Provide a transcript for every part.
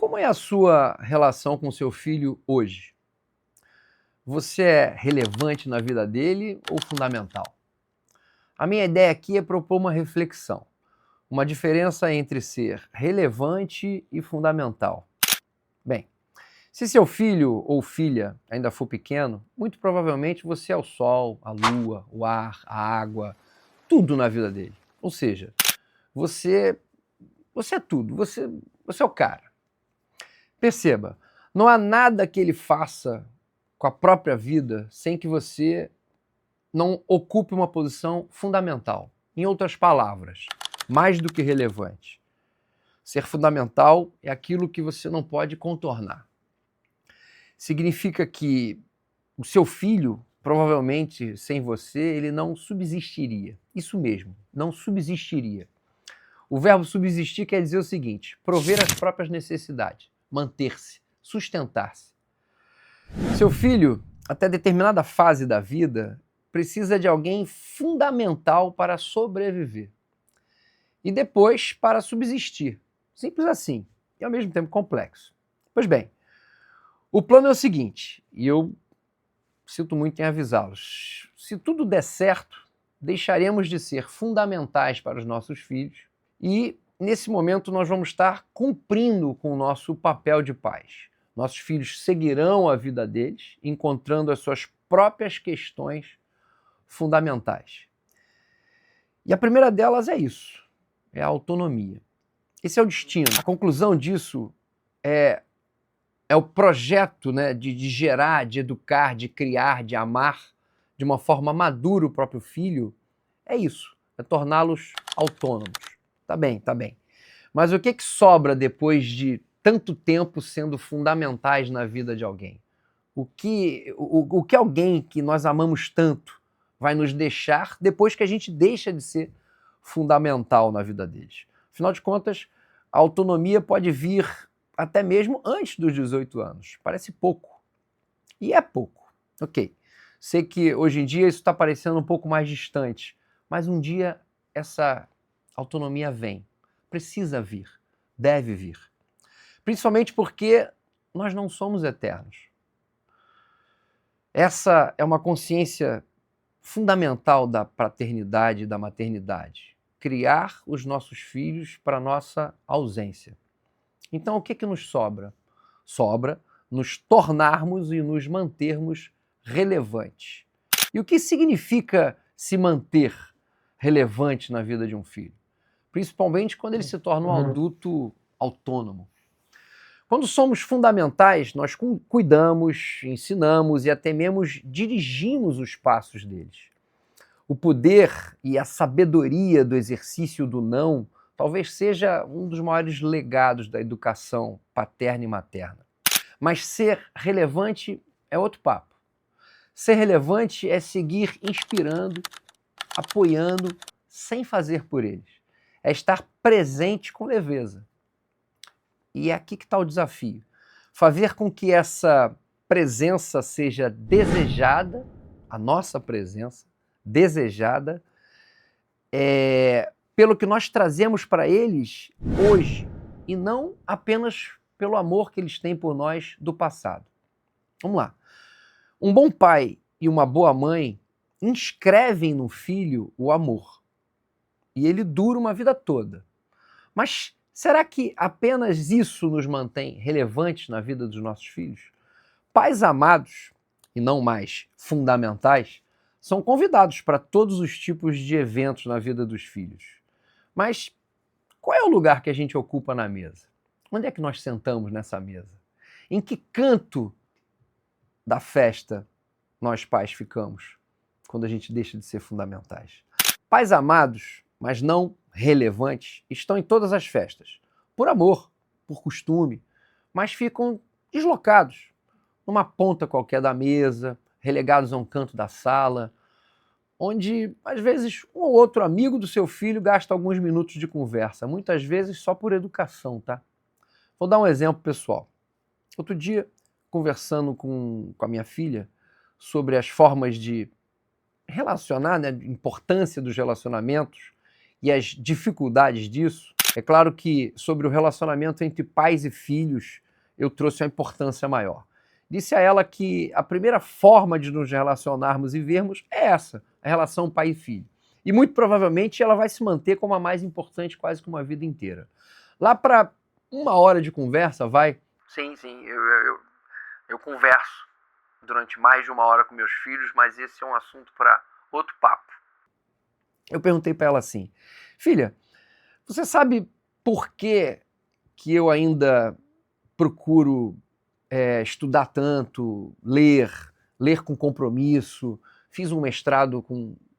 Como é a sua relação com seu filho hoje? Você é relevante na vida dele ou fundamental? A minha ideia aqui é propor uma reflexão, uma diferença entre ser relevante e fundamental. Bem, se seu filho ou filha ainda for pequeno, muito provavelmente você é o sol, a lua, o ar, a água, tudo na vida dele. Ou seja, você, você é tudo, você é o cara. Perceba, não há nada que ele faça com a própria vida sem que você não ocupe uma posição fundamental. Em outras palavras, mais do que relevante. Ser fundamental é aquilo que você não pode contornar. Significa que o seu filho, provavelmente sem você, ele não subsistiria. Isso mesmo, não subsistiria. O verbo subsistir quer dizer o seguinte: prover as próprias necessidades, manter-se, sustentar-se. Seu filho, até determinada fase da vida, precisa de alguém fundamental para sobreviver. E depois para subsistir. Simples assim, e ao mesmo tempo complexo. Pois bem, o plano é o seguinte, e eu sinto muito em avisá-los. Se tudo der certo, deixaremos de ser fundamentais para os nossos filhos e, nesse momento, nós vamos estar cumprindo com o nosso papel de pais. Nossos filhos seguirão a vida deles, encontrando as suas próprias questões fundamentais. E a primeira delas é isso, é a autonomia. Esse é o destino. A conclusão disso é o projeto, né, de gerar, de educar, de criar, de amar de uma forma madura o próprio filho. É isso, é torná-los autônomos. Tá bem, tá bem. Mas o que sobra depois de tanto tempo sendo fundamentais na vida de alguém? O que alguém que nós amamos tanto vai nos deixar depois que a gente deixa de ser fundamental na vida deles? Afinal de contas, a autonomia pode vir até mesmo antes dos 18 anos. Parece pouco. E é pouco. Ok. Sei que hoje em dia isso está parecendo um pouco mais distante, mas um dia essa autonomia vem. Precisa vir. Deve vir. Principalmente porque nós não somos eternos. Essa é uma consciência fundamental da paternidade e da maternidade. Criar os nossos filhos para a nossa ausência. Então, o que nos sobra? Sobra nos tornarmos e nos mantermos relevantes. E o que significa se manter relevante na vida de um filho? Principalmente quando ele se torna um adulto autônomo. Quando somos fundamentais, nós cuidamos, ensinamos e até mesmo dirigimos os passos deles. O poder e a sabedoria do exercício do não talvez seja um dos maiores legados da educação paterna e materna. Mas ser relevante é outro papo. Ser relevante é seguir inspirando, apoiando, sem fazer por eles. É estar presente com leveza. E é aqui que está o desafio. Fazer com que essa presença seja desejada, a nossa presença, desejada, pelo que nós trazemos para eles hoje, e não apenas pelo amor que eles têm por nós do passado. Vamos lá. Um bom pai e uma boa mãe inscrevem no filho o amor. E ele dura uma vida toda. Mas será que apenas isso nos mantém relevantes na vida dos nossos filhos? Pais amados, e não mais fundamentais, são convidados para todos os tipos de eventos na vida dos filhos. Mas qual é o lugar que a gente ocupa na mesa? Onde é que nós sentamos nessa mesa? Em que canto da festa nós pais ficamos quando a gente deixa de ser fundamentais? Pais amados, mas não relevantes, estão em todas as festas, por amor, por costume, mas ficam deslocados, numa ponta qualquer da mesa, relegados a um canto da sala, onde, às vezes, um ou outro amigo do seu filho gasta alguns minutos de conversa, muitas vezes só por educação, tá? Vou dar um exemplo pessoal. Outro dia, conversando com a minha filha sobre as formas de relacionar, né, a importância dos relacionamentos e as dificuldades disso, É claro que sobre o relacionamento entre pais e filhos, eu trouxe uma importância maior. Disse a ela que a primeira forma de nos relacionarmos e vermos é essa, a relação pai e filho. E muito provavelmente ela vai se manter como a mais importante quase que uma vida inteira. Lá para 1 hora de conversa, vai? Sim, eu converso durante mais de 1 hora com meus filhos, mas esse é um assunto para outro papo. Eu perguntei para ela assim, filha, você sabe por que eu ainda procuro estudar tanto, ler com compromisso, fiz um mestrado,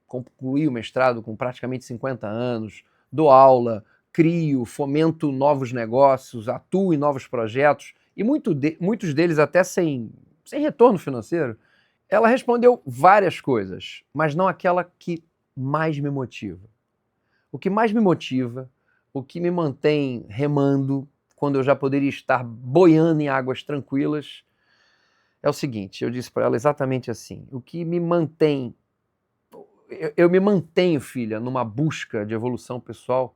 concluí o mestrado com praticamente 50 anos, dou aula, crio, fomento novos negócios, atuo em novos projetos, e muitos deles até sem retorno financeiro? Ela respondeu várias coisas, mas não aquela que mais me motiva. O que mais me motiva, o que me mantém remando quando eu já poderia estar boiando em águas tranquilas, é o seguinte, eu disse para ela exatamente assim, o que me mantém, eu me mantenho, filha, numa busca de evolução pessoal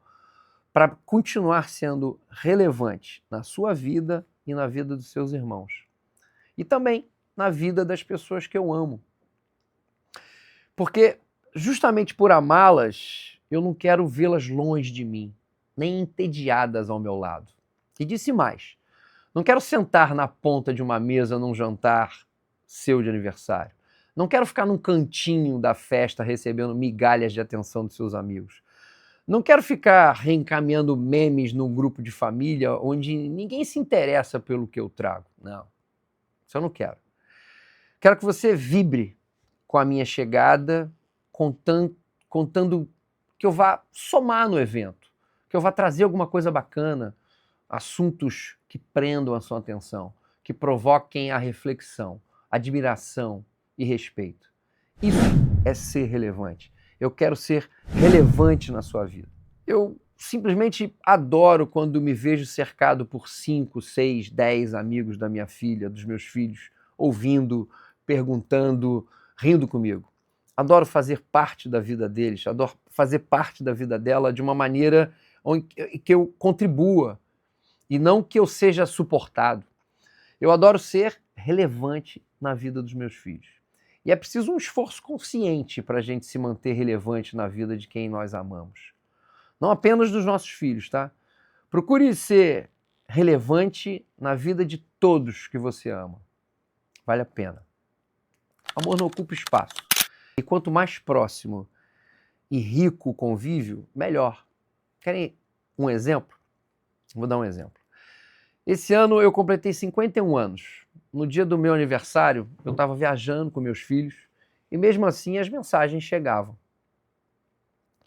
para continuar sendo relevante na sua vida e na vida dos seus irmãos. E também na vida das pessoas que eu amo. Porque justamente por amá-las, eu não quero vê-las longe de mim, nem entediadas ao meu lado. E disse mais, não quero sentar na ponta de uma mesa num jantar seu de aniversário. Não quero ficar num cantinho da festa recebendo migalhas de atenção dos seus amigos. Não quero ficar reencaminhando memes num grupo de família onde ninguém se interessa pelo que eu trago. Não, isso eu não quero. Quero que você vibre com a minha chegada, contando que eu vá somar no evento, que eu vá trazer alguma coisa bacana, assuntos que prendam a sua atenção, que provoquem a reflexão, admiração e respeito. Isso é ser relevante. Eu quero ser relevante na sua vida. Eu simplesmente adoro quando me vejo cercado por 5, 6, 10 amigos da minha filha, dos meus filhos, ouvindo, perguntando, rindo comigo. Adoro fazer parte da vida deles, adoro fazer parte da vida dela de uma maneira que eu contribua e não que eu seja suportado. Eu adoro ser relevante na vida dos meus filhos. E é preciso um esforço consciente para a gente se manter relevante na vida de quem nós amamos. Não apenas dos nossos filhos, tá? Procure ser relevante na vida de todos que você ama. Vale a pena. Amor não ocupa espaço. E quanto mais próximo e rico o convívio, melhor. Querem um exemplo? Vou dar um exemplo. Esse ano eu completei 51 anos. No dia do meu aniversário, eu estava viajando com meus filhos e mesmo assim as mensagens chegavam.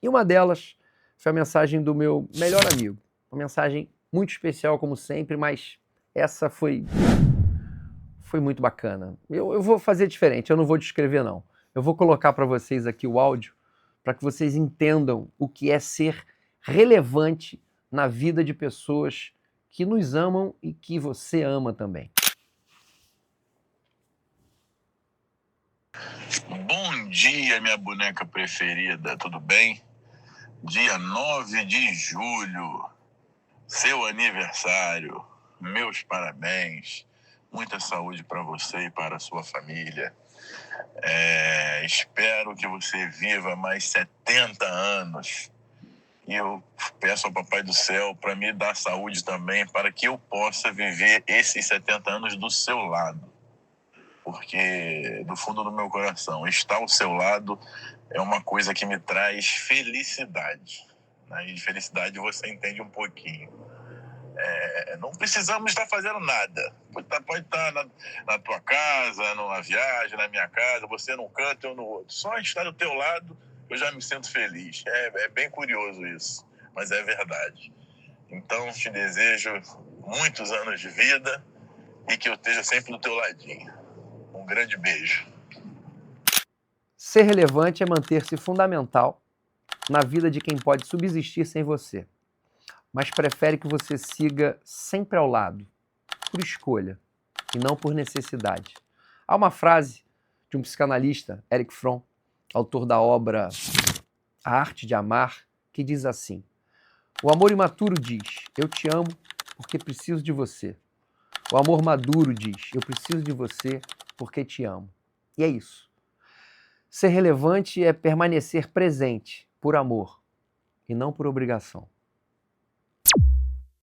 E uma delas foi a mensagem do meu melhor amigo. Uma mensagem muito especial, como sempre, mas essa foi muito bacana. Eu vou fazer diferente, eu não vou descrever não. Eu vou colocar para vocês aqui o áudio para que vocês entendam o que é ser relevante na vida de pessoas que nos amam e que você ama também. Bom dia, minha boneca preferida, tudo bem? Dia 9 de julho, seu aniversário, meus parabéns, muita saúde para você e para a sua família. Espero que você viva mais 70 anos. E eu peço ao Papai do Céu para me dar saúde também, para que eu possa viver esses 70 anos do seu lado. Porque do fundo do meu coração, estar ao seu lado é uma coisa que me traz felicidade. Né? E de felicidade você entende um pouquinho. Não precisamos estar fazendo nada. Pode estar na tua casa, numa viagem, na minha casa, você num canto, eu no outro. Só estar do teu lado, eu já me sinto feliz. É bem curioso isso, mas é verdade. Então, te desejo muitos anos de vida e que eu esteja sempre do teu ladinho. Um grande beijo. Ser relevante é manter-se fundamental na vida de quem pode subsistir sem você, mas prefere que você siga sempre ao lado, por escolha e não por necessidade. Há uma frase de um psicanalista, Erich Fromm, autor da obra A Arte de Amar, que diz assim: O amor imaturo diz: eu te amo porque preciso de você. O amor maduro diz: eu preciso de você porque te amo. E é isso. Ser relevante é permanecer presente por amor e não por obrigação.